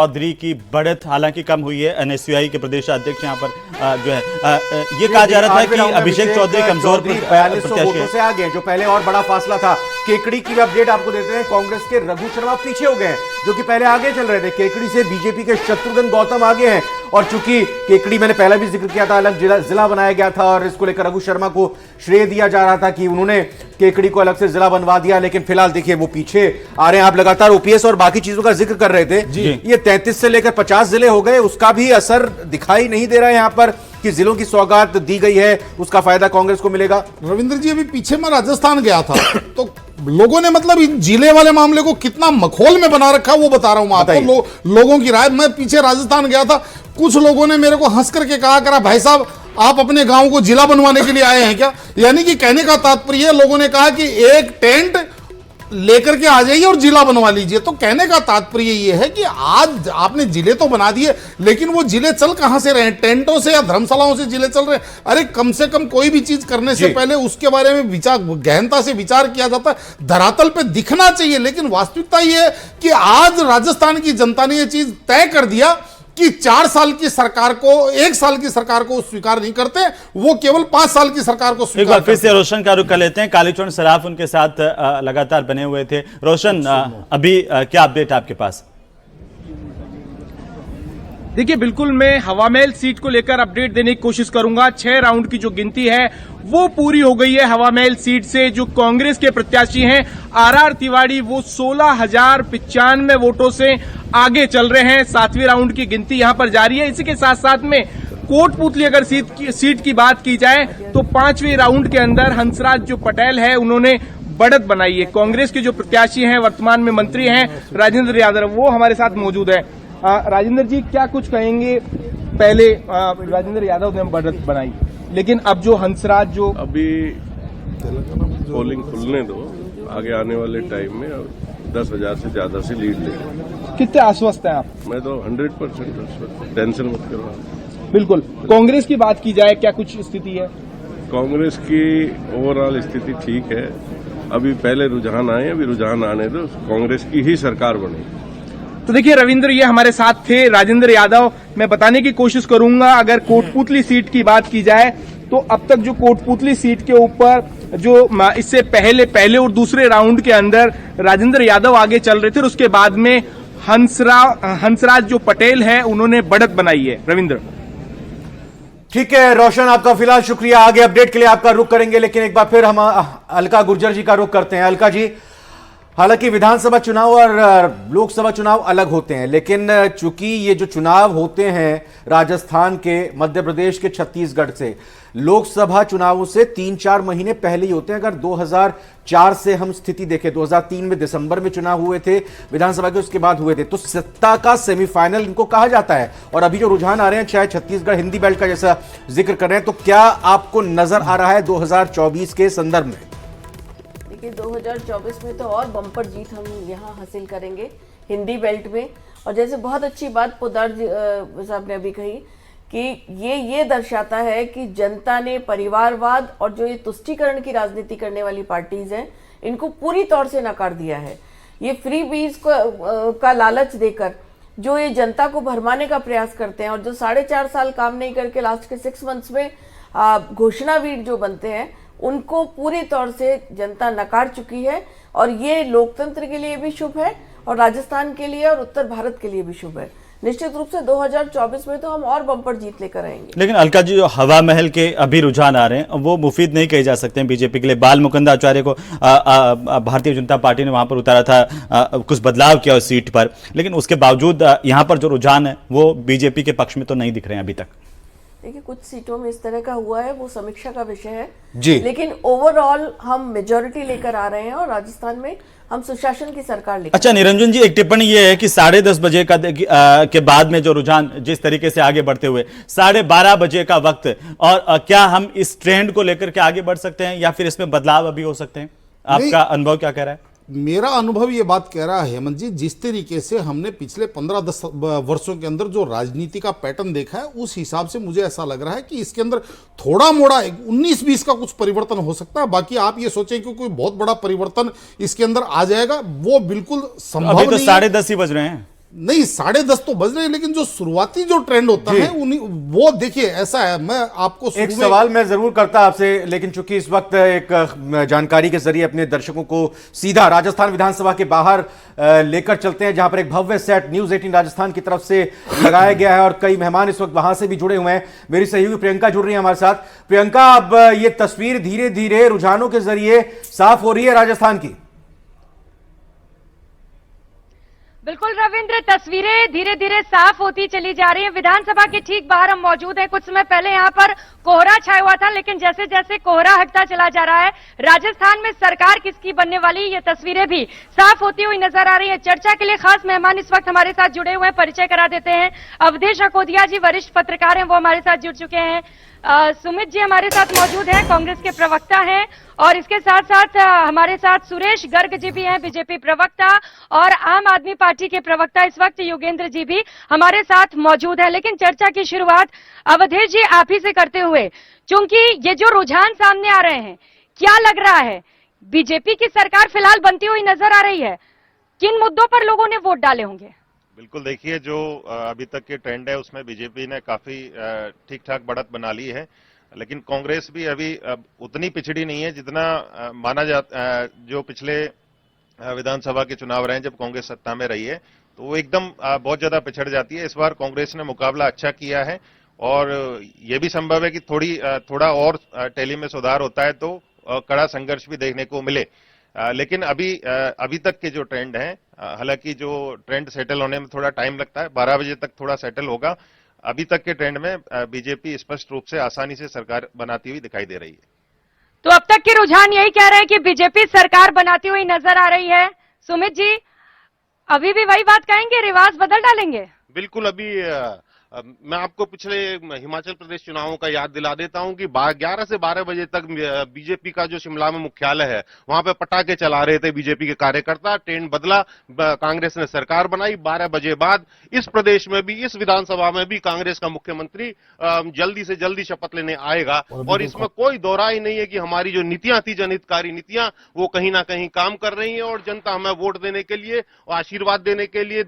चौधरी की बढ़त हालांकि कम हुई है। एनएसयूआई के प्रदेश अध्यक्ष यहाँ पर जो है ये कहा जा रहा था कि अभिषेक चौधरी कमजोर 4200 वोटों से आगे, जो पहले और बड़ा फासला था। केकड़ी की अपडेट आपको देते हैं। कांग्रेस के रघु शर्मा पीछे हो गए हैं, जो कि पहले आगे चल रहे थे। केकड़ी से बीजेपी के शत्रुघ्न गौतम आगे हैं, और चूंकि केकड़ी मैंने पहले भी जिक्र किया था, अलग जिला बनाया गया था और इसको लेकर रघु शर्मा को श्रेय दिया जा रहा था कि उन्होंने केकड़ी को अलग से जिला बनवा दिया। लेकिन फिलहाल देखिए वो पीछे आ रहे हैं। आप लगातार ओपीएस और बाकी चीजों का जिक्र कर रहे थे, ये 33 से लेकर 50 जिले हो गए, उसका भी असर दिखाई नहीं दे रहा है यहां पर कि जिलों की सौगात दी गई है, उसका फायदा कांग्रेस को मिलेगा। रविंद्र जी, अभी पीछे मैं राजस्थान गया था तो लोगों ने मतलब इन जिले वाले मामले को कितना मखौल में बना रखा वो बता रहा हूं मैं आपको। लोगों की राय, मैं पीछे राजस्थान गया था, कुछ लोगों ने मेरे को हंस करके कहा करा, भाई साहब आप अपने गांव को जिला बनवाने के लिए आए हैं क्या? यानी कि कहने का तात्पर्य, लोगों ने कहा कि एक टेंट लेकर के आ जाइए और जिला बनवा लीजिए। तो कहने का तात्पर्य ये है कि आज आपने जिले तो बना दिए, लेकिन वो जिले चल कहां से रहे हैं? टेंटों से या धर्मशालाओं से जिले चल रहे हैं? अरे कम से कम कोई भी चीज करने से पहले उसके बारे में विचार, गहनता से विचार किया जाता है, धरातल पे दिखना चाहिए। लेकिन वास्तविकता ये है कि आज राजस्थान की जनता ने यह चीज तय कर दिया कि 4 साल की सरकार को, 1 साल की सरकार को स्वीकार नहीं करते, वो केवल 5 साल की सरकार को स्वीकार। एक बार फिर से रोशन का रुख कर लेते हैं। कालीचरण सराफ उनके साथ लगातार बने हुए थे। रोशन, अभी क्या अपडेट आपके पास? देखिए, बिल्कुल मैं हवामहल सीट को लेकर अपडेट देने की कोशिश करूंगा। 6 राउंड की जो गिनती है वो पूरी हो गई है। हवामहल सीट से जो कांग्रेस के प्रत्याशी हैं आरआर तिवारी, वो 16,095 वोटों से आगे चल रहे हैं। 7वें राउंड की गिनती यहां पर जारी है। इसी के साथ साथ में कोटपुतली अगर सीट की बात की जाए तो 5वें राउंड के अंदर हंसराज जो पटेल है उन्होंने बढ़त बनाई है। कांग्रेस के जो प्रत्याशी हैं, वर्तमान में मंत्री हैं राजेंद्र यादव, वो हमारे साथ मौजूद है। राजेंद्र जी, क्या कुछ कहेंगे? पहले राजेंद्र यादव ने बढ़त बनाई, लेकिन अब जो हंसराज, जो अभी पोलिंग खुलने दो, आगे आने वाले टाइम में 10,000 से ज्यादा से लीड लेंगे। कितने आश्वस्त हैं आप? मैं तो 100% आश्वस्त, टेंशन मत करो। बिल्कुल। कांग्रेस की बात की जाए, क्या कुछ स्थिति है? कांग्रेस की ओवरऑल स्थिति ठीक है। अभी पहले रुझान आए, अभी रुझान आने दो, कांग्रेस की ही सरकार बनेगी। तो देखिए रविंद्र, ये हमारे साथ थे राजेंद्र यादव। मैं बताने की कोशिश करूंगा, अगर कोटपुतली सीट की बात की जाए तो अब तक जो कोटपुतली सीट के ऊपर जो इससे पहले और दूसरे राउंड के अंदर राजेंद्र यादव आगे चल रहे थे, और उसके बाद में हंसराज जो पटेल है उन्होंने बढ़त बनाई है। रविंद्र, ठीक है रोशन, आपका फिलहाल शुक्रिया। आगे अपडेट के लिए आपका रुख करेंगे, लेकिन एक बार फिर हम अलका गुर्जर जी का रुख करते हैं। अलका जी, हालांकि विधानसभा चुनाव और लोकसभा चुनाव अलग होते हैं, लेकिन चूंकि ये जो चुनाव होते हैं राजस्थान के, मध्य प्रदेश के, छत्तीसगढ़ से, लोकसभा चुनावों से 3-4 महीने पहले ही होते हैं। अगर 2004 से हम स्थिति देखें, 2003 में दिसंबर में चुनाव हुए थे विधानसभा के, उसके बाद हुए थे, तो सत्ता का सेमीफाइनल इनको कहा जाता है। और अभी जो रुझान आ रहे हैं, चाहे छत्तीसगढ़ हिंदी बेल्ट का जैसा जिक्र कर रहे हैं, तो क्या आपको नजर आ रहा है 2024 के संदर्भ में? देखिए, 2024 में तो और बम्पर जीत हम यहाँ हासिल करेंगे हिंदी बेल्ट में। और जैसे बहुत अच्छी बात पोद्दार साहब ने अभी कही कि ये दर्शाता है कि जनता ने परिवारवाद और जो ये तुष्टीकरण की राजनीति करने वाली पार्टीज हैं, इनको पूरी तौर से नकार दिया है। ये फ्री बीज का लालच देकर जो ये जनता को भरमाने का प्रयास करते हैं, और जो 4.5 साल काम नहीं करके लास्ट के 6 मंथ्स में घोषणावीर जो बनते हैं, उनको पूरी तौर से जनता नकार चुकी है। और ये लोकतंत्र के लिए भी शुभ है, और राजस्थान के लिए और उत्तर भारत के लिए भी शुभ है। निश्चित रूप से 2024 में तो हम और बम्पर जीत लेकर आएंगे। लेकिन अलका जी, जो हवा महल के अभी रुझान आ रहे हैं वो मुफीद नहीं कहे जा सकते हैं बीजेपी के लिए। बाल मुकुंद आचार्य को भारतीय जनता पार्टी ने वहां पर उतारा था, कुछ बदलाव किया उस सीट पर, लेकिन उसके बावजूद यहाँ पर जो रुझान है वो बीजेपी के पक्ष में तो नहीं दिख रहे हैं अभी तक। देखिए, कुछ सीटों में इस तरह का हुआ है, वो समीक्षा का विषय है जी, लेकिन ओवरऑल हम मेजॉरिटी लेकर आ रहे हैं और राजस्थान में हम सुशासन की सरकार लेकर। अच्छा निरंजन जी, एक टिप्पणी ये है कि 10:30 बजे के बाद में जो रुझान जिस तरीके से आगे बढ़ते हुए 12:30 बजे का वक्त, और क्या हम इस ट्रेंड को लेकर के आगे बढ़ सकते हैं या फिर इसमें बदलाव अभी हो सकते हैं? आपका अनुभव क्या कह रहा है? मेरा अनुभव ये बात कह रहा है हेमंत जी, जिस तरीके से हमने पिछले 15-10 वर्षों के अंदर जो राजनीति का पैटर्न देखा है, उस हिसाब से मुझे ऐसा लग रहा है कि इसके अंदर थोड़ा मोड़ा 19-20 का कुछ परिवर्तन हो सकता है। बाकी आप ये सोचें कि कोई बहुत बड़ा परिवर्तन इसके अंदर आ जाएगा, वो बिल्कुल संभव नहीं। अभी तो 10:30 ही बज रहे हैं। नहीं 10:30 तो बज रहे हैं, लेकिन जो शुरुआती जो ट्रेंड होता है उन्हीं वो देखिए ऐसा है। मैं आपको एक सवाल मैं जरूर करता आपसे, लेकिन चूंकि इस वक्त एक जानकारी के जरिए अपने दर्शकों को सीधा राजस्थान विधानसभा के बाहर लेकर चलते हैं, जहां पर एक भव्य सेट न्यूज 18 राजस्थान की तरफ से लगाया गया है और कई मेहमान इस वक्त वहां से भी जुड़े हुए हैं। मेरी सहयोगी प्रियंका जुड़ रही है हमारे साथ। प्रियंका, अब ये तस्वीर धीरे धीरे रुझानों के जरिए साफ हो रही है राजस्थान की। बिल्कुल रविंद्र, तस्वीरें धीरे धीरे साफ होती चली जा रही हैं। विधानसभा के ठीक बाहर हम मौजूद हैं। कुछ समय पहले यहाँ पर कोहरा छाया हुआ था, लेकिन जैसे जैसे कोहरा हटता चला जा रहा है, राजस्थान में सरकार किसकी बनने वाली, ये तस्वीरें भी साफ होती हुई नजर आ रही है। चर्चा के लिए खास मेहमान इस वक्त हमारे साथ जुड़े हुए हैं, परिचय करा देते हैं। अवधेश अकोदिया जी वरिष्ठ पत्रकार हैं, वो हमारे साथ जुड़ चुके हैं। सुमित जी हमारे साथ मौजूद हैं, कांग्रेस के प्रवक्ता हैं, और इसके साथ साथ हमारे साथ सुरेश गर्ग जी भी हैं, बीजेपी प्रवक्ता, और आम आदमी पार्टी के प्रवक्ता इस वक्त योगेंद्र जी भी हमारे साथ मौजूद है। लेकिन चर्चा की शुरुआत अवधेश जी आप ही से करते हुए, चूंकि ये जो रुझान सामने आ रहे हैं, क्या लग रहा है बीजेपी की सरकार फिलहाल बनती हुई नजर आ रही है? किन मुद्दों पर लोगों ने वोट डाले होंगे? बिल्कुल, देखिए जो अभी तक के ट्रेंड है उसमें बीजेपी ने काफी ठीक ठाक बढ़त बना ली है, लेकिन कांग्रेस भी अभी उतनी पिछड़ी नहीं है जितना माना जाता। जो पिछले विधानसभा के चुनाव रहे हैं जब कांग्रेस सत्ता में रही है, तो वो एकदम बहुत ज्यादा पिछड़ जाती है। इस बार कांग्रेस ने मुकाबला अच्छा किया है और ये भी संभव है कि थोड़ा और टैली में सुधार होता है तो कड़ा संघर्ष भी देखने को मिले। लेकिन अभी तक के जो ट्रेंड हैं, हालांकि जो ट्रेंड सेटल होने में थोड़ा टाइम लगता है, 12 बजे तक थोड़ा सेटल होगा। अभी तक के ट्रेंड में बीजेपी स्पष्ट रूप से आसानी से सरकार बनाती हुई दिखाई दे रही है। तो अब तक के रुझान यही कह रहे हैं कि बीजेपी सरकार बनाती हुई नजर आ रही है। सुमित जी अभी भी वही बात कहेंगे, रिवाज बदल डालेंगे? बिल्कुल, अभी मैं आपको पिछले हिमाचल प्रदेश चुनावों का याद दिला देता हूं कि 11 से 12 बजे तक बीजेपी का जो शिमला में मुख्यालय है वहां पे पटाखे चला रहे थे बीजेपी के कार्यकर्ता। ट्रेंड बदला, कांग्रेस ने सरकार बनाई। 12 बजे बाद इस प्रदेश में भी, इस विधानसभा में भी कांग्रेस का मुख्यमंत्री जल्दी से जल्दी शपथ लेने आएगा और इसमें कोई दो राय नहीं है कि हमारी जो नीतियां थी, जनहितकारी नीतियां, वो कहीं ना कहीं काम कर रही है और जनता हमें वोट देने के लिए, आशीर्वाद देने के लिए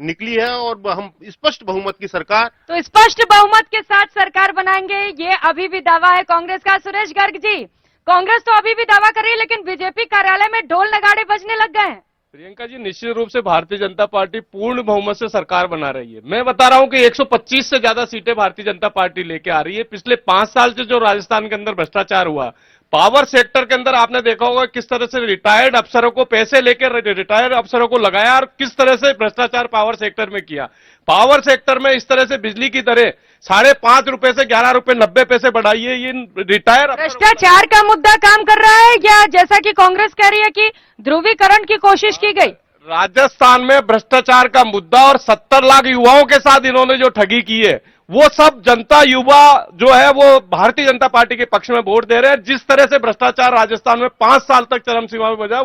निकली है और हम स्पष्ट बहुमत की सरकार, तो स्पष्ट बहुमत के साथ सरकार बनाएंगे, ये अभी भी दावा है कांग्रेस का। सुरेश गर्ग जी, कांग्रेस तो अभी भी दावा कर रही है, लेकिन बीजेपी कार्यालय में ढोल नगाड़े बजने लग गए हैं। प्रियंका जी, निश्चित रूप से भारतीय जनता पार्टी पूर्ण बहुमत से सरकार बना रही है। मैं बता रहा हूं कि 125 से ज्यादा सीटें भारतीय जनता पार्टी लेके आ रही है। पिछले 5 साल से जो राजस्थान के अंदर भ्रष्टाचार हुआ, पावर सेक्टर के अंदर आपने देखा होगा किस तरह से रिटायर्ड अफसरों को पैसे लेकर रिटायर्ड अफसरों को लगाया और किस तरह से भ्रष्टाचार पावर सेक्टर में किया। पावर सेक्टर में इस तरह से बिजली की दरें 5.5 रुपए से 11 रुपए 90 पैसे बढ़ाई है। ये रिटायर भ्रष्टाचार का मुद्दा काम कर रहा है या जैसा कि कांग्रेस कह रही है कि ध्रुवीकरण की कोशिश की गई? राजस्थान में भ्रष्टाचार का मुद्दा और 70 लाख युवाओं के साथ इन्होंने जो ठगी की है, वो सब जनता, युवा जो है वो भारतीय जनता पार्टी के पक्ष में वोट दे रहे हैं। जिस तरह से भ्रष्टाचार राजस्थान में 5 साल तक चरम सीमा में बजा,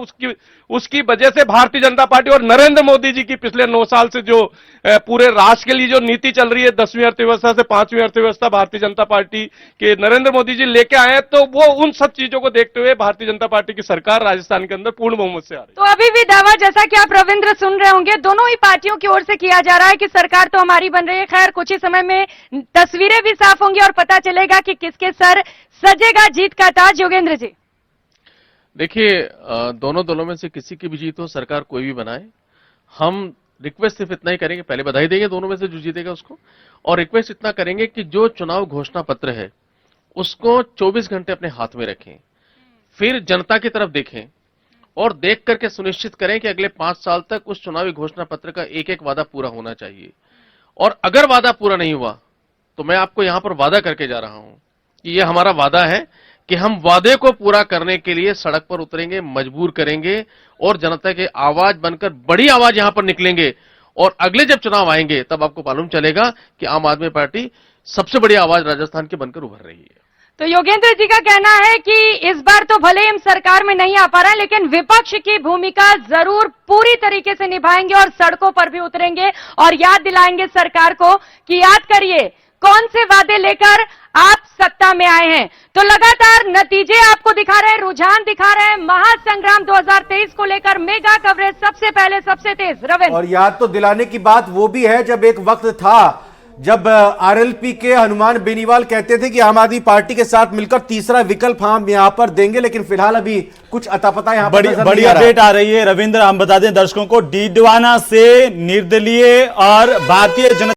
उसकी वजह से भारतीय जनता पार्टी और नरेंद्र मोदी जी की पिछले 9 साल से जो पूरे राष्ट्र के लिए जो नीति चल रही है, 10वीं अर्थव्यवस्था से 5वीं अर्थव्यवस्था भारतीय जनता पार्टी के नरेंद्र मोदी जी लेके आए हैं, तो वो उन सब चीजों को देखते हुए भारतीय जनता पार्टी की सरकार राजस्थान के अंदर पूर्ण बहुमत से आ रही है। तो अभी भी दावा, जैसा कि आप रविंद्र सुन रहे होंगे, दोनों ही पार्टियों की ओर से किया जा रहा है कि सरकार तो हमारी बन रही है। खैर कुछ ही समय में तस्वीरें भी साफ होंगी और पता चलेगा कि किसके सर सजेगा जीत का ताज। योगेंद्र जी, देखिए, दोनों दलों में से किसी की भी जीत हो, सरकार कोई भी बनाए, हम रिक्वेस्ट सिर्फ इतना ही करेंगे, पहले बधाई देंगे दोनों में से जो जीतेगा उसको, और रिक्वेस्ट इतना करेंगे कि जो चुनाव घोषणा पत्र है उसको 24 घंटे अपने हाथ में रखें, फिर जनता की तरफ देखें और देख करके सुनिश्चित करें कि अगले 5 साल तक उस चुनावी घोषणा पत्र का एक एक वादा पूरा होना चाहिए। और अगर वादा पूरा नहीं हुआ तो मैं आपको यहां पर वादा करके जा रहा हूं कि यह हमारा वादा है कि हम वादे को पूरा करने के लिए सड़क पर उतरेंगे, मजबूर करेंगे और जनता के आवाज बनकर बड़ी आवाज यहां पर निकलेंगे। और अगले जब चुनाव आएंगे तब आपको मालूम चलेगा कि आम आदमी पार्टी सबसे बड़ी आवाज राजस्थान की बनकर उभर रही है। तो योगेंद्र जी का कहना है कि इस बार तो भले ही हम सरकार में नहीं आ पा रहे हैं, लेकिन विपक्ष की भूमिका जरूर पूरी तरीके से निभाएंगे और सड़कों पर भी उतरेंगे और याद दिलाएंगे सरकार को कि याद करिए कौन से वादे लेकर आप सत्ता में आए हैं। तो लगातार नतीजे आपको दिखा रहे हैं, रुझान दिखा रहे हैं। महासंग्राम 2023 को लेकर मेगा कवरेज सबसे पहले सबसे तेज। रविंद्र, और याद तो दिलाने की बात वो भी है जब एक वक्त था जब आरएलपी के हनुमान बेनीवाल कहते थे कि आम आदमी पार्टी के साथ मिलकर तीसरा विकल्प हम यहां पर देंगे, लेकिन फिलहाल अभी कुछ अतापता यहां पर नजर बड़ी नहीं आ रहा है। अपडेट आ रही है रविंद्र, हम बता दें दर्शकों को, डीडवाना से निर्दलीय और भारतीय जनता